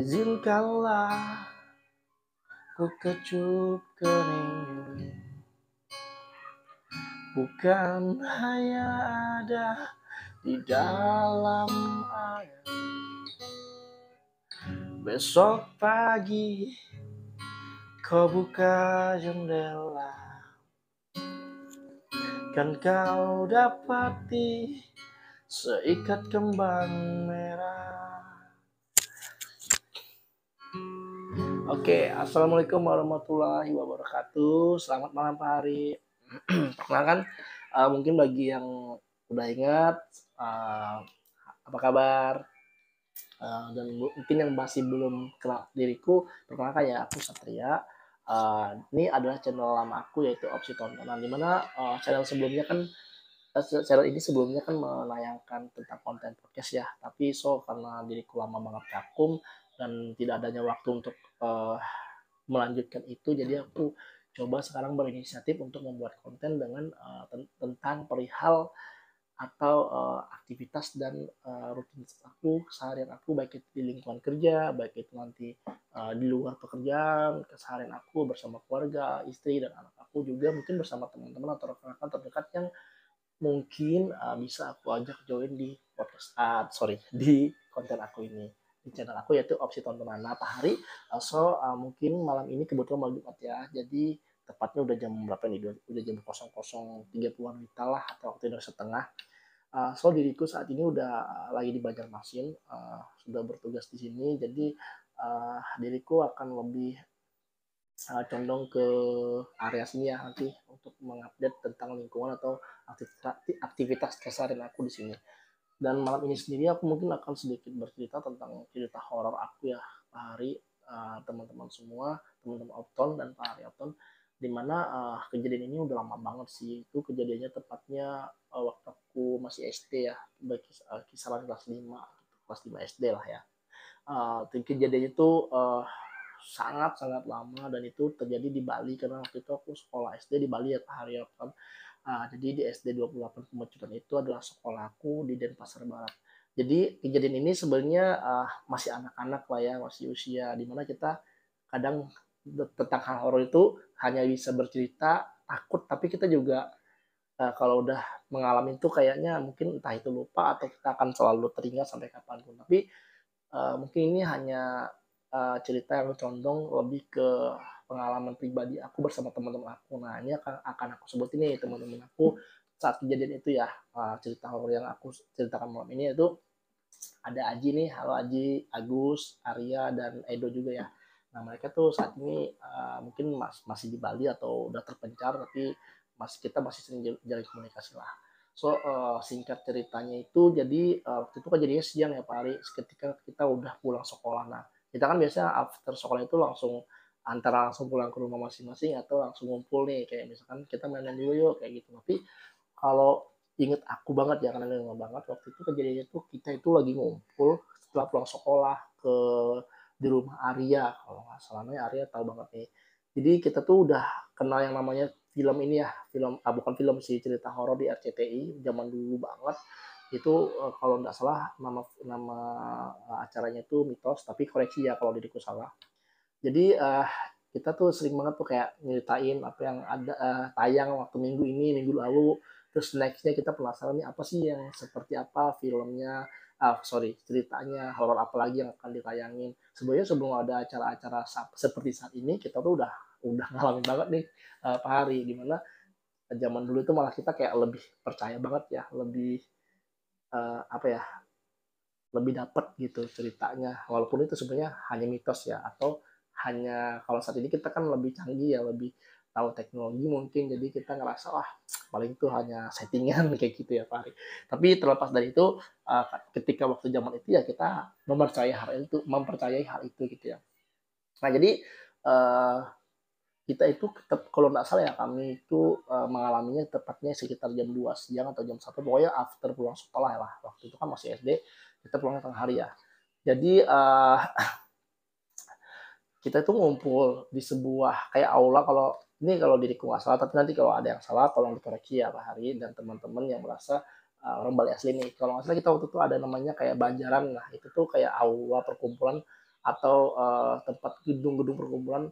Izinkanlah ku kecup kening, bukan hanya ada di dalam air. Besok pagi kau buka jendela, kan kau dapati seikat kembang merah. Oke, assalamualaikum warahmatullahi wabarakatuh. Selamat malam Pak Hari. Perkenalkan, mungkin bagi yang udah ingat, apa kabar? Dan mungkin yang masih belum kenal diriku, perkenalkan ya, aku Satria. Ini adalah channel lama aku, yaitu Opsi Tontonan, dimana channel sebelumnya kan channel ini sebelumnya kan menayangkan tentang konten podcast ya, tapi karena diriku lama banget vakum dan tidak adanya waktu untuk melanjutkan itu, jadi aku coba sekarang berinisiatif untuk membuat konten dengan tentang perihal atau aktivitas dan rutinitas aku keseharian aku, baik itu di lingkungan kerja, baik itu nanti di luar pekerjaan, keseharian aku bersama keluarga, istri dan anak aku, juga mungkin bersama teman-teman atau rekan-rekan terdekat yang mungkin bisa aku ajak join di podcast di konten aku ini, di channel aku, yaitu Opsi Tontonan. Nah Pak Hari, mungkin malam ini kebetulan malam Jumat ya, jadi tepatnya udah jam berapa nih, udah jam 00.30 WITA lah, atau waktu Indonesia Tengah. Diriku saat ini udah lagi di Banjarmasin, sudah bertugas di sini, jadi diriku akan lebih condong ke area sini ya nanti untuk mengupdate tentang lingkungan atau aktivitas keseharian aku di sini. Dan malam ini sendiri aku mungkin akan sedikit bercerita tentang cerita horor aku ya Pak Hari, teman-teman semua, teman-teman Opton dan Pak Hari Opton, dimana kejadian ini udah lama banget sih. Itu kejadiannya tepatnya waktu aku masih SD ya, kisaran kelas 5, kelas 5 SD lah ya. Kejadian itu sangat-sangat lama, dan itu terjadi di Bali, karena waktu itu aku sekolah SD di Bali ya Pak Hari Opton. Jadi di SD 28 Pemecutan itu adalah sekolahku di Denpasar Barat. Jadi kejadian ini sebenarnya masih anak-anak lah ya, masih usia dimana kita kadang tentang hal horor itu hanya bisa bercerita takut, tapi kita juga kalau udah mengalami itu kayaknya mungkin entah itu lupa atau kita akan selalu teringat sampai kapanpun. Tapi mungkin ini hanya cerita yang condong lebih ke pengalaman pribadi aku bersama teman-teman aku. Nah ini akan aku sebut ini teman-teman aku saat kejadian itu ya. Cerita horor yang aku ceritakan malam ini itu ada Aji nih, halo Aji, Agus, Arya, dan Edo juga ya. Nah mereka tuh saat ini mungkin masih di Bali atau udah terpencar, tapi kita masih sering jalin komunikasi lah. Singkat ceritanya itu, jadi waktu itu kejadiannya siang ya Pak Ari, ketika kita udah pulang sekolah. Nah kita kan biasanya after sekolah itu antara langsung pulang ke rumah masing-masing atau langsung ngumpul nih, kayak misalkan kita main dulu yuk kayak gitu. Tapi kalau inget aku banget ya, karena inget banget waktu itu kejadiannya tuh kita itu lagi ngumpul setelah pulang sekolah di rumah Arya, kalau nggak salah namanya Arya, tahu banget nih. Jadi kita tuh udah kenal yang namanya film ini ya, bukan film sih, cerita horor di RCTI zaman dulu banget. Itu kalau nggak salah nama nama acaranya itu Mitos, tapi koreksi ya kalau diriku salah. Jadi kita tuh sering banget tuh kayak nyeritain apa yang ada tayang waktu minggu ini, minggu lalu. Terus nextnya kita penasaran nih apa sih yang seperti apa filmnya, ceritanya, horor apa lagi yang akan ditayangin. Sebenarnya sebelum ada acara-acara seperti saat ini, kita tuh udah ngalamin banget nih Pak Hari, dimana zaman dulu itu malah kita kayak lebih percaya banget ya, lebih apa ya, lebih dapat gitu ceritanya, walaupun itu sebenarnya hanya mitos ya, atau hanya kalau saat ini kita kan lebih canggih ya, lebih tahu teknologi mungkin, jadi kita ngerasa wah paling itu hanya settingan kayak gitu ya Pak Ari. Tapi terlepas dari itu, ketika waktu zaman itu ya kita mempercayai hal itu gitu ya. Nah jadi kita itu kalau nggak salah ya, kami itu mengalaminya tepatnya sekitar jam 2 siang atau jam 1, pokoknya after pulang sekolah lah. Waktu itu kan masih SD, kita pulangnya tengah hari ya. Jadi kita itu ngumpul di sebuah kayak aula, kalau diriku nggak salah, tapi nanti kalau ada yang salah tolong dikoreksi ya Pak Hari dan teman-teman yang merasa orang Bali asli nih. Kalau nggak salah kita waktu itu ada namanya kayak Banjaran, nah itu tuh kayak aula perkumpulan atau tempat gedung-gedung perkumpulan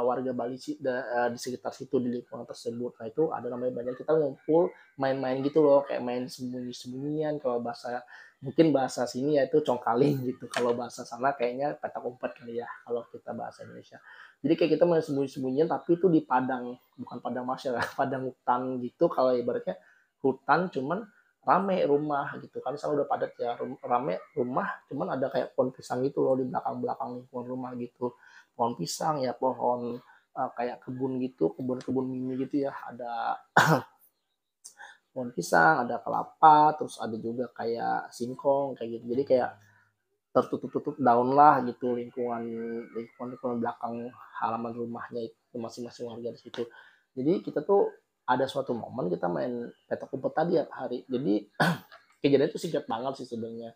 warga Bali di sekitar situ, di lingkungan tersebut. Nah itu ada namanya banyak, kita ngumpul main-main gitu loh, kayak main sembunyi-sembunyian. Kalau bahasa mungkin bahasa sini ya itu congkaling gitu, kalau bahasa sana kayaknya petak umpet kali ya kalau kita bahasa Indonesia. Jadi kayak kita main sembunyi-sembunyian tapi itu di padang, bukan padang masyarakat, padang hutan gitu. Kalau ibaratnya hutan cuman rame rumah gitu kan, misalnya udah padat ya, rame rumah, cuman ada kayak pohon pisang gitu loh di belakang-belakang lingkungan rumah gitu. Pohon pisang ya, pohon kayak kebun gitu, kebun-kebun mini gitu ya, ada pohon pisang, ada kelapa, terus ada juga kayak singkong kayak gitu. Jadi kayak tertutup-tutup daun lah gitu, lingkungan belakang halaman rumahnya itu masing-masing warga di situ. Jadi kita tuh ada suatu momen kita main petak umpet tadi ya hari. Jadi kejadian itu singkat banget sih sebenarnya.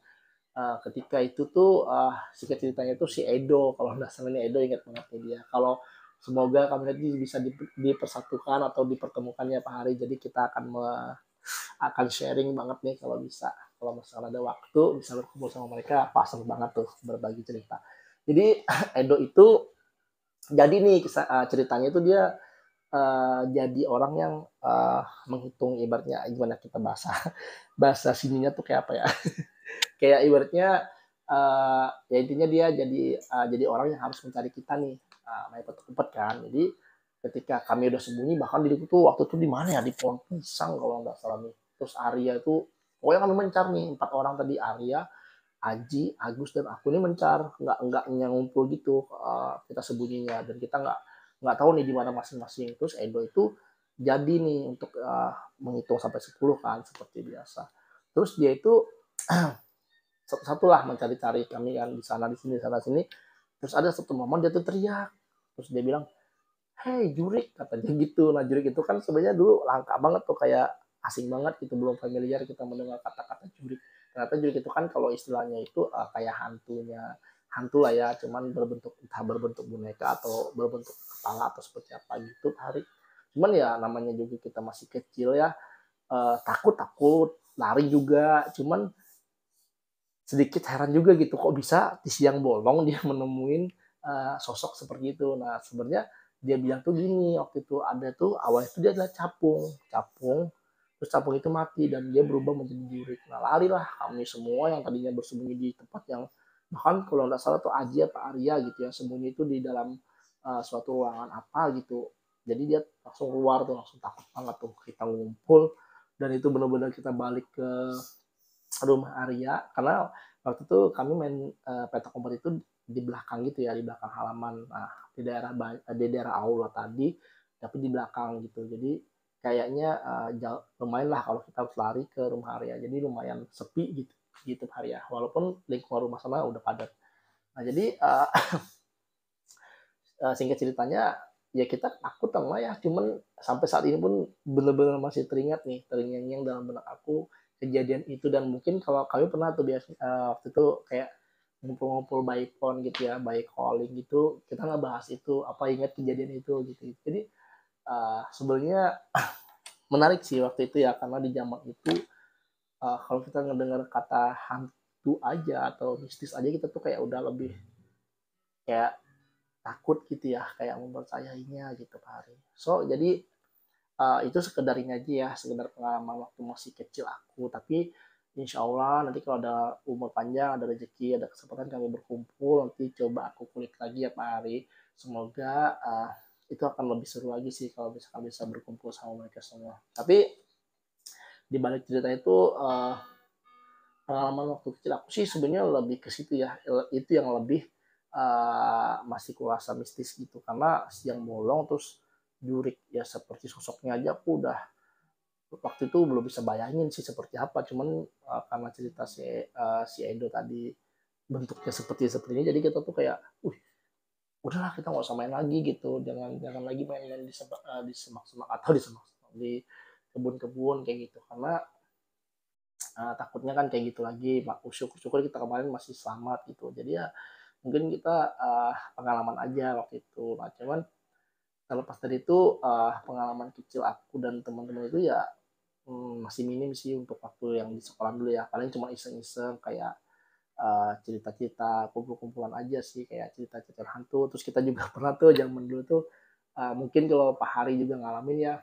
Ketika itu tuh singkat ceritanya tuh si Edo, kalau nggak salah ini Edo, ingat banget nih dia. Kalau semoga kami nanti bisa dipersatukan atau dipertemukannya Pak Hari. Jadi kita akan sharing banget nih kalau bisa. Kalau misalnya ada waktu bisa berkumpul sama mereka, pasang banget tuh berbagi cerita. Jadi Edo itu jadi nih ceritanya itu dia jadi orang yang menghitung, ibaratnya gimana kita bahasa bahasa sininya tuh kayak apa ya, kayak ibaratnya ya intinya dia jadi orang yang harus mencari kita nih, main petuk kan. Jadi ketika kami udah sembunyi, bahkan diriku tuh waktu itu di mana ya, di pohon pisang kalau nggak salah nih. Terus Arya itu pokoknya kami mencar nih, 4 orang tadi, Arya, Aji, Agus, dan aku ini mencar, nggak ngumpul gitu, kita sembunyinya, dan kita nggak tahu nih di mana masing-masing. Terus Edo itu jadi nih untuk menghitung sampai 10 kan seperti biasa. Terus dia itu satu-satu lah mencari-cari kami kan, di sana di sini, di sana sini. Terus ada satu momen dia tuh teriak, terus dia bilang, "Hey Jurik," katanya gitu. Nah Jurik itu kan sebenarnya dulu langka banget tuh, kayak asing banget gitu, belum familiar kita mendengar kata-kata Jurik. Ternyata Jurik itu kan kalau istilahnya itu kayak hantu lah ya, cuman entah berbentuk boneka atau berbentuk kepala atau seperti apa gitu hari. Cuman ya namanya juga kita masih kecil ya, takut lari juga, cuman sedikit heran juga gitu, kok bisa di siang bolong dia menemuin sosok seperti itu. Nah sebenarnya dia bilang tuh gini, waktu itu ada tuh awalnya itu dia adalah capung, terus capung itu mati dan dia berubah menjadi jurik. Nah larilah kami semua yang tadinya bersembunyi di tempat yang, bahkan kalau nggak salah tuh Aji apa Arya gitu ya, sembunyi itu di dalam suatu ruangan apa gitu. Jadi dia langsung keluar tuh, langsung takut banget tuh, kita ngumpul dan itu benar-benar kita balik ke rumah Arya, karena waktu itu kami main petak umpet itu di belakang gitu ya, di belakang halaman, nah di daerah aula tadi, tapi di belakang gitu. Jadi kayaknya lumayan lah kalau kita harus lari ke rumah Arya, jadi lumayan sepi gitu gitu Arya, walaupun lingkungan rumah sana udah padat. Nah jadi singkat ceritanya ya kita takut sama ya, cuman sampai saat ini pun benar-benar masih teringat nih, terngiang-ngiang dalam benak aku kejadian itu. Dan mungkin kalau kami pernah tuh biasa waktu itu kayak ngumpul-ngumpul by phone gitu ya, by calling gitu, kita nggak bahas itu, apa ingat kejadian itu gitu. Jadi sebenarnya menarik sih waktu itu ya, karena di zaman itu kalau kita ngedengar kata hantu aja atau mistis aja, kita tuh kayak udah lebih kayak takut gitu ya, kayak mempercayainya gitu Pak Hari. So jadi itu sekedar ini aja ya, sekedar pengalaman waktu masih kecil aku. Tapi insya Allah nanti kalau ada umur panjang, ada rezeki, ada kesempatan kami berkumpul, nanti coba aku kulik lagi ya Pak Hari. Semoga itu akan lebih seru lagi sih kalau misalkan bisa berkumpul sama mereka semua. Tapi di balik cerita itu pengalaman waktu kecil aku sih sebenarnya lebih ke situ ya, itu yang lebih masih kurasa mistis gitu, karena siang bolong terus jurik ya, seperti sosoknya aja aku udah waktu itu belum bisa bayangin sih seperti apa. Cuman karena cerita si Edo tadi bentuknya seperti ini, jadi kita tuh kayak udahlah kita nggak usah main lagi gitu, jangan jangan lagi main-main di semak-semak atau di kebun-kebun kayak gitu, karena takutnya kan kayak gitu lagi. Syukur kita kemarin masih selamat gitu, jadi ya mungkin kita pengalaman aja waktu itu. Nah cuman terlepas dari itu pengalaman kecil aku dan teman-teman itu ya masih minim sih untuk waktu yang di sekolah dulu ya, paling cuma iseng-iseng kayak cerita-cerita kumpul-kumpulan aja sih, kayak cerita-cerita hantu. Terus kita juga pernah tuh zaman dulu tuh, mungkin kalau Pak Hari juga ngalamin ya,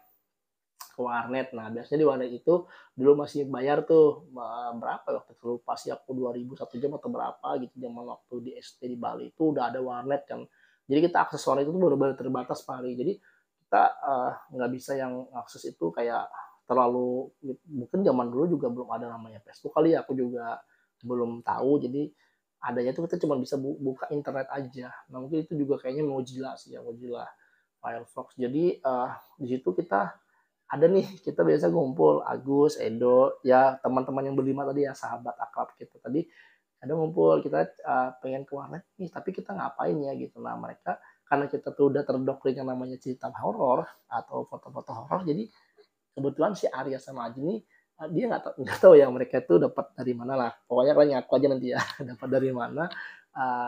ke warnet. Nah, biasanya di warnet itu dulu masih bayar tuh, berapa ya waktu itu lupa sih aku, 2.000 satu jam atau berapa gitu, zaman waktu di SD di Bali itu udah ada warnet kan. Jadi kita akses warnet itu benar-benar terbatas Pak Hari. Jadi kita nggak bisa yang akses itu kayak terlalu, mungkin zaman dulu juga belum ada namanya Facebook kali ya, aku juga belum tahu. Jadi adanya tuh kita cuma bisa buka internet aja. Nah, mungkin itu juga kayaknya Mozilla sih ya, Mozilla Firefox. Jadi di situ kita ada nih, kita biasa ngumpul Agus, Edo, ya teman-teman yang berlima tadi ya, sahabat akrab kita tadi ada ngumpul, kita pengen ke warnet nih, tapi kita ngapain ya gitu. Nah, mereka karena kita tuh udah terdoktrin yang namanya cerita horor atau foto-foto horor, jadi kebetulan si Arya sama Aji ini dia nggak tahu ya mereka itu dapat dari mana lah. Pokoknya kalian ngaku aja nanti ya dapat dari mana.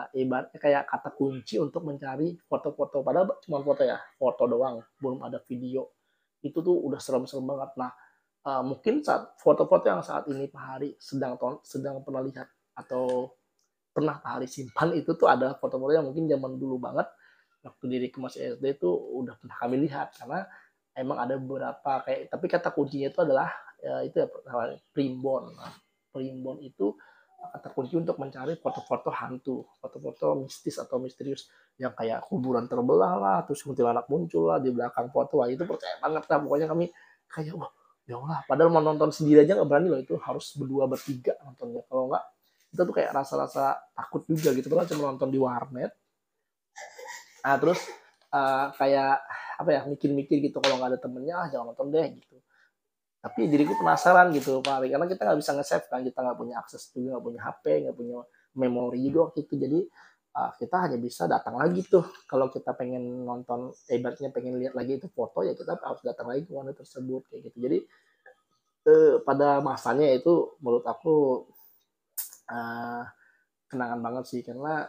Ibaratnya kayak kata kunci untuk mencari foto-foto, padahal cuma foto ya, foto doang, belum ada video. Itu tuh udah serem-serem banget. Nah, mungkin saat foto-foto yang saat ini Pak Hari sedang pernah lihat atau pernah Pak Hari simpan itu tuh ada foto-foto yang mungkin zaman dulu banget waktu diri masih SD itu udah pernah kami lihat, karena emang ada beberapa kayak, tapi kata kuncinya itu adalah ya, itu ya primbon. Nah, primbon itu kata kunci untuk mencari foto-foto hantu, foto-foto mistis atau misterius yang kayak kuburan terbelah lah, terus kuntilanak muncul lah di belakang foto. Wah, itu percaya banget lah. Pokoknya kami kayak wah, ya Allah, padahal mau nonton sendiri aja nggak berani loh, itu harus berdua bertiga nontonnya. Kalau nggak kita tuh kayak rasa-rasa takut juga gitu, padahal cuma nonton di warnet. Nah, terus kayak apa ya, mikir-mikir gitu, kalau nggak ada temennya jangan nonton deh gitu. Tapi diriku penasaran gitu Pak Ari, karena kita nggak bisa nge-save kan, kita nggak punya akses juga, nggak punya HP, nggak punya memori juga waktu itu. Jadi kita hanya bisa datang lagi tuh kalau kita pengen nonton, ibaratnya pengen lihat lagi itu foto, ya kita harus datang lagi ke warnet tersebut kayak gitu. Jadi pada masanya itu menurut aku uh, kenangan banget sih, karena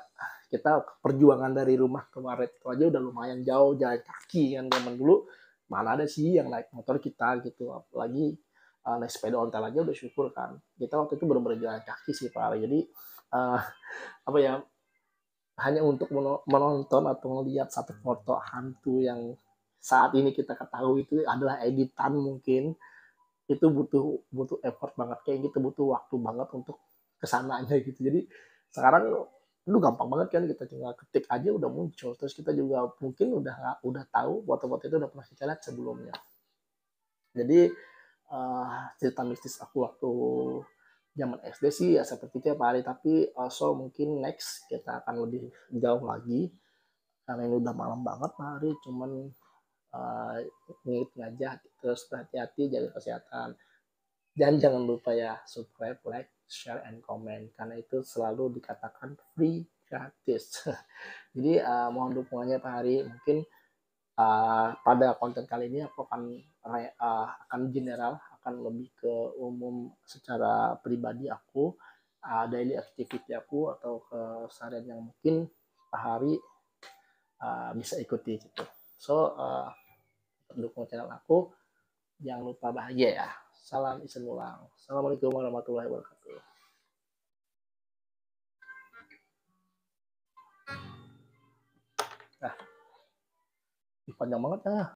kita perjuangan dari rumah ke warnet itu aja udah lumayan jauh, jalan kaki kan. Zaman dulu mana ada sih yang naik motor kita gitu, apalagi naik sepeda ontel aja udah syukur kan. Kita waktu itu benar-benar jalan kaki sih Pak. Jadi uh, apa ya, hanya untuk menonton atau melihat satu foto hantu yang saat ini kita ketahui itu adalah editan, mungkin itu butuh butuh effort banget, kayak gitu butuh waktu banget untuk kesananya gitu. Jadi sekarang lu gampang banget kan, kita tinggal ketik aja udah muncul, terus kita juga mungkin udah tahu foto-foto itu udah pernah kita lihat sebelumnya. Jadi cerita mistis aku waktu zaman SD sih ya seperti itu ya Pak Ari, tapi so mungkin next kita akan lebih jauh lagi, karena ini udah malam banget Pak Ari. Cuman uh, ngingetin aja, terus hati-hati jaga kesehatan. Dan jangan lupa ya, subscribe, like, share, and comment. Karena itu selalu dikatakan free, gratis. Jadi mohon dukungannya Pak Hari. Mungkin pada konten kali ini aku akan general, akan lebih ke umum secara pribadi aku, daily activity aku, atau keseharian yang mungkin Pak Hari bisa ikuti gitu. So, dukung channel aku. Jangan lupa bahagia ya. Salam Isen Ulang. Assalamualaikum warahmatullahi wabarakatuh. Nah, panjang banget ya.